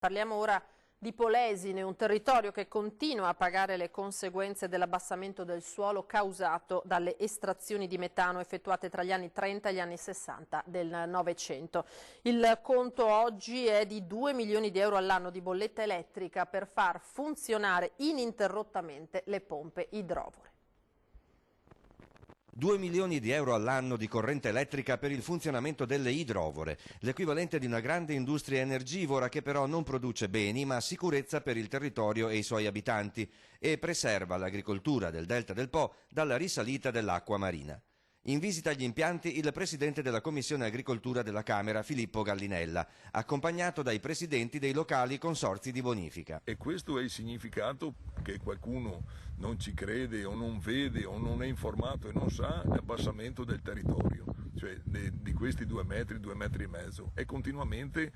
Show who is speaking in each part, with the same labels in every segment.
Speaker 1: Parliamo ora di Polesine, un territorio che continua a pagare le conseguenze dell'abbassamento del suolo causato dalle estrazioni di metano effettuate tra gli anni 30 e gli anni 60 del Novecento. Il conto oggi è di 2 milioni di euro all'anno di bolletta elettrica per far funzionare ininterrottamente le pompe idrovore.
Speaker 2: 2 milioni di euro all'anno di corrente elettrica per il funzionamento delle idrovore, l'equivalente di una grande industria energivora che però non produce beni ma sicurezza per il territorio e i suoi abitanti e preserva l'agricoltura del delta del Po dalla risalita dell'acqua marina. In visita agli impianti il presidente della Commissione Agricoltura della Camera, Filippo Gallinella, accompagnato dai presidenti dei locali consorzi di bonifica.
Speaker 3: E questo è il significato che qualcuno non ci crede o non vede o non è informato e non sa, l'abbassamento del territorio, cioè di questi 2 metri e mezzo. È continuamente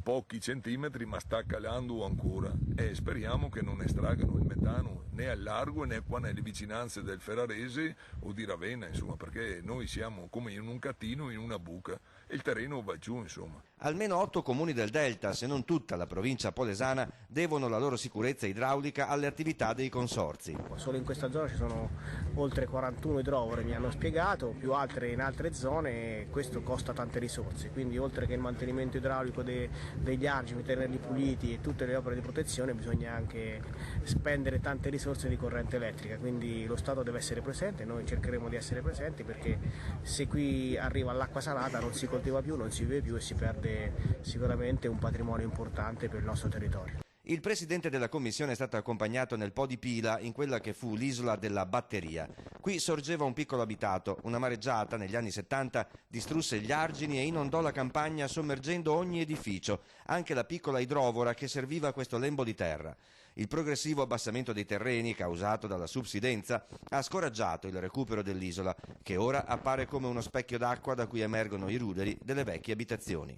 Speaker 3: pochi centimetri ma sta calando ancora e speriamo che non estraggano il metano né al largo né qua nelle vicinanze del Ferrarese o di Ravenna, insomma, perché noi siamo come in un catino, in una buca e il terreno va giù, insomma.
Speaker 2: Almeno 8 comuni del Delta, se non tutta la provincia polesana, devono la loro sicurezza idraulica alle attività dei consorzi.
Speaker 4: Solo in questa zona ci sono oltre 41 idrovore, mi hanno spiegato, più altre in altre zone, questo costa tante risorse, quindi oltre che il mantenimento idraulico degli argini, tenerli puliti e tutte le opere di protezione bisogna anche spendere tante risorse di corrente elettrica, quindi lo Stato deve essere presente, noi cercheremo di essere presenti perché se qui arriva l'acqua salata non si coltiva più, non si vive più e si perde sicuramente un patrimonio importante per il nostro territorio.
Speaker 2: Il presidente della commissione è stato accompagnato nel Po di Pila in quella che fu l'isola della Batteria. Qui sorgeva un piccolo abitato, una mareggiata negli anni 70 distrusse gli argini e inondò la campagna sommergendo ogni edificio, anche la piccola idrovora che serviva a questo lembo di terra. Il progressivo abbassamento dei terreni causato dalla subsidenza ha scoraggiato il recupero dell'isola, che ora appare come uno specchio d'acqua da cui emergono i ruderi delle vecchie abitazioni.